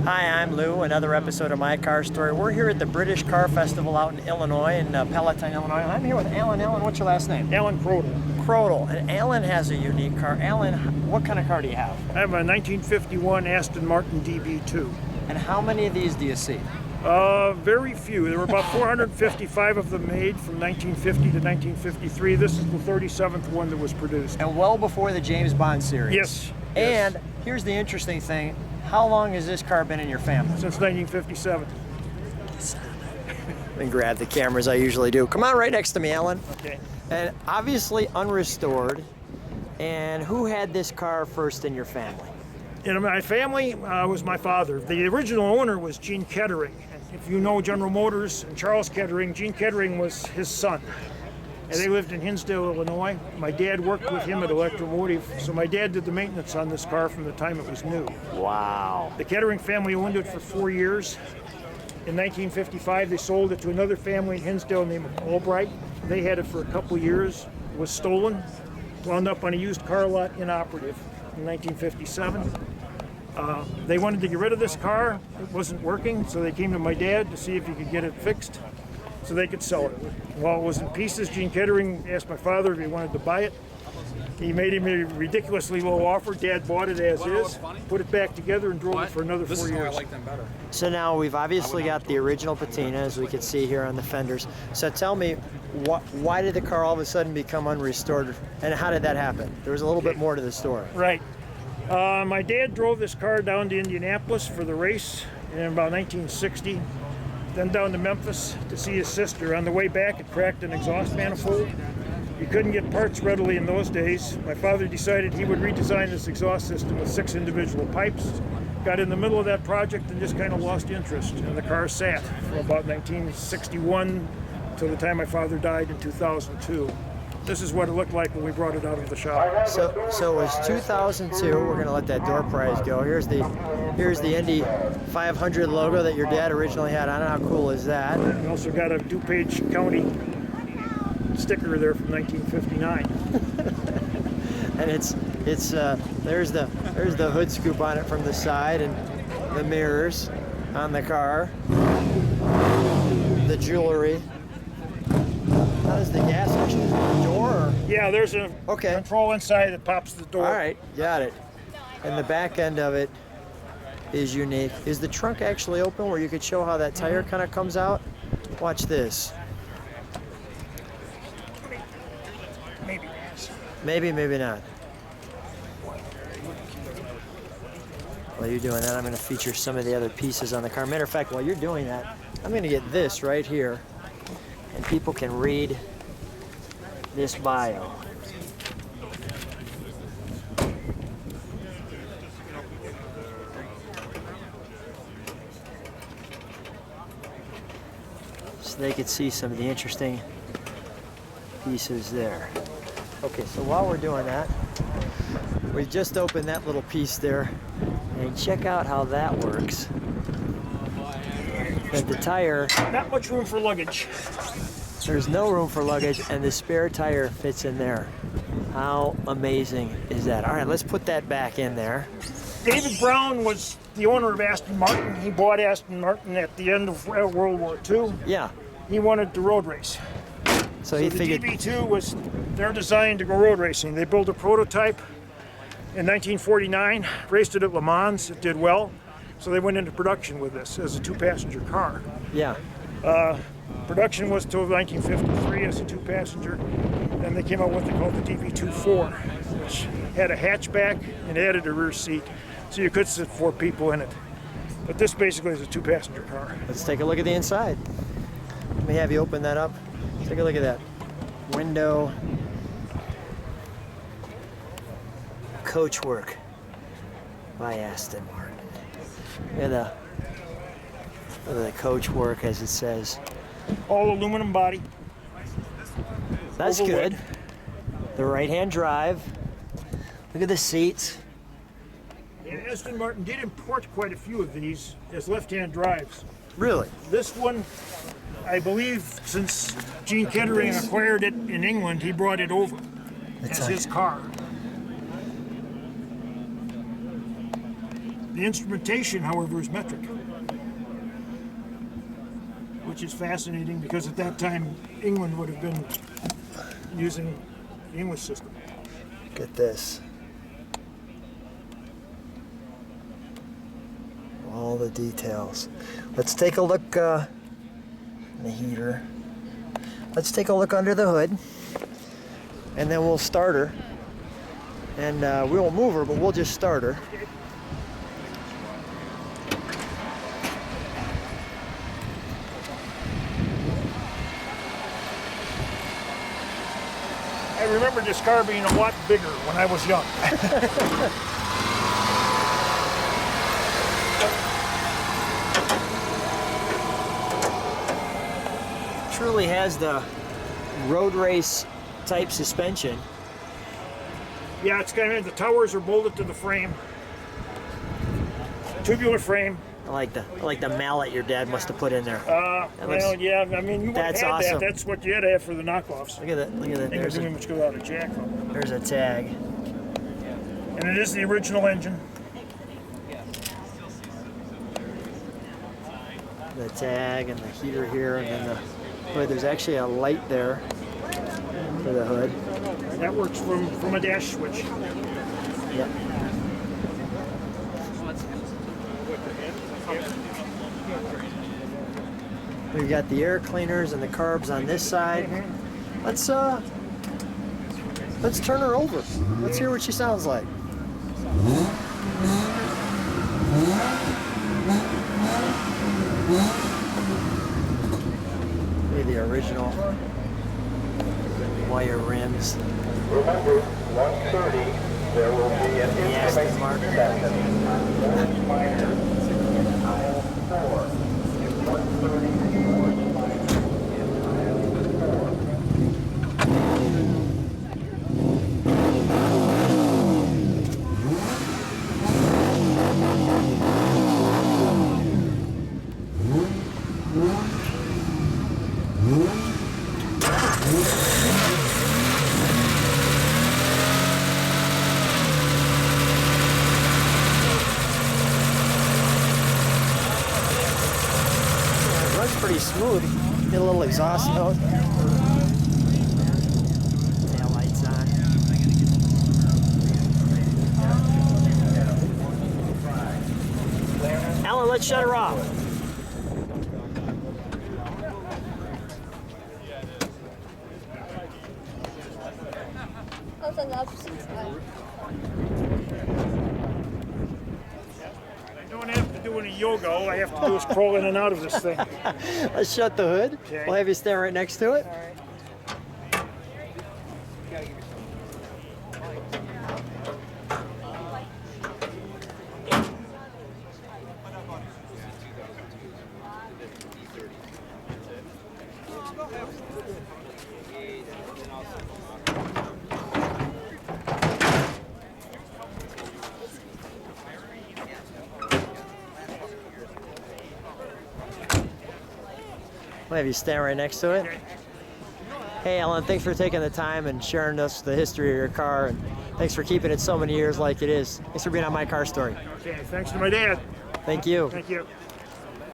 Hi, I'm Lou, another episode of My Car Story. We're here at the British Car Festival out in Illinois, in Palatine, Illinois. I'm here with Alan. Alan, what's your last name? Allen Krodel. Krodel. And Alan has a unique car. Alan, what kind of car do you have? I have a 1951 Aston Martin DB2. And how many of these do you see? Very few. There were about 455 of them made from 1950 to 1953. This is the 37th one that was produced. And well before the James Bond series. Yes. And here's the interesting thing. How long has this car been in your family? Since 1957. Let me grab the camera as I usually do. Come on right next to me, Alan. Okay. And obviously unrestored. And who had this car first in your family? In my family was my father. The original owner was Gene Kettering. If you know General Motors and Charles Kettering, Gene Kettering was his son. And they lived in Hinsdale, Illinois. My dad worked with him at Electromotive, so my dad did the maintenance on this car from the time it was new. Wow. The Kettering family owned it for 4 years. In 1955, they sold it to another family in Hinsdale named Albright. They had it for a couple years. It was stolen, wound up on a used car lot inoperative in 1957. They wanted to get rid of this car. It wasn't working, so they came to my dad to see if he could get it fixed so they could sell it. While it was in pieces, Gene Kettering asked my father if he wanted to buy it. He made him a ridiculously low offer. Dad bought it as is, put it back together, and drove it for another 4 years. So now we've obviously got the original patina, as we can see here on the fenders. So tell me, why did the car all of a sudden become unrestored, and how did that happen? There was a little bit more to the story. Right. My dad drove this car down to Indianapolis for the race in about 1960, then down to Memphis to see his sister. On the way back, it cracked an exhaust manifold. You couldn't get parts readily in those days. My father decided he would redesign this exhaust system with 6 individual pipes. Got in the middle of that project and just kind of lost interest. And the car sat from about 1961 till the time my father died in 2002. This is what it looked like when we brought it out of the shop. So it was 2002. We're gonna let that door prize go. Here's the Indy 500 logo that your dad originally had on it. How cool is that? We also got a DuPage County sticker there from 1959. And there's the hood scoop on it from the side, and the mirrors on the car, the jewelry. How does the gas actually the door? Or? Yeah, there's a control inside that pops the door. All right, got it. And the back end of it is unique. Is the trunk actually open where you could show how that tire kind of comes out? Watch this. Maybe, maybe not. While you're doing that, I'm going to feature some of the other pieces on the car. Matter of fact, while you're doing that, I'm going to get this right here, and people can read this bio. So they could see some of the interesting pieces there. Okay, so while we're doing that, we just opened that little piece there, and check out how that works. But the tire, not much room for luggage. There's no room for luggage, and the spare tire fits in there. How amazing is that? All right, let's put that back in there. David Brown was the owner of Aston Martin. He bought Aston Martin at the end of World War II. Yeah. He wanted to road race. So he the figured DB2 was their design to go road racing. They built a prototype in 1949, raced it at Le Mans. It did well, so they went into production with this as a 2-passenger car. Yeah. Production was till 1953 as a 2-passenger. Then they came out with what they called the DB2-4, which had a hatchback and added a rear seat, so you could sit 4 people in it. But this basically is a 2-passenger car. Let's take a look at the inside. Let me have you open that up. Take a look at that window. Coachwork by Aston Martin. Look at the coachwork, as it says. All aluminum body. That's good. The right-hand drive. Look at the seats. And Aston Martin did import quite a few of these as left-hand drives. Really? This one, I believe, since Gene Kettering acquired it in England, he brought it over as his car. The instrumentation, however, is metric, which is fascinating because at that time England would have been using the English system. Look at this. All the details. Let's take a look in the heater. Let's take a look under the hood, and then we'll start her. And we won't move her, but we'll just start her. I remember this car being a lot bigger when I was young. Truly has the road race type suspension. Yeah, it's kind of, the towers are bolted to the frame. Tubular frame. I like the mallet your dad must have put in there. Well, yeah, I mean, you would have That's had awesome. that. That's what you had to have for the knockoffs. Look at that. Look at that. There's much go out of jack. There's a tag. And it is the original engine. The tag and the heater here, and then the hood. There's actually a light there for the hood. And that works from a dash switch. Yep. We've got the air cleaners and the carbs on this side. Let's turn her over. Let's hear what she sounds like. Maybe the original wire rims. Remember, 1:30, there will be an The Aston Martin. aisle 4. 1:30. Pretty smooth. Get a little exhaust note. Tail lights on. Alan, let's shut her off. On the opposite side. I don't have to do any yoga. All I have to do is crawl in and out of this thing. Let's shut the hood. Okay. We'll have you stand right next to it. We'll have you stand right next to it. Hey, Alan, thanks for taking the time and sharing us the history of your car, and thanks for keeping it so many years like it is. Thanks for being on My Car Story. Okay, thanks to my dad. Thank you. Thank you.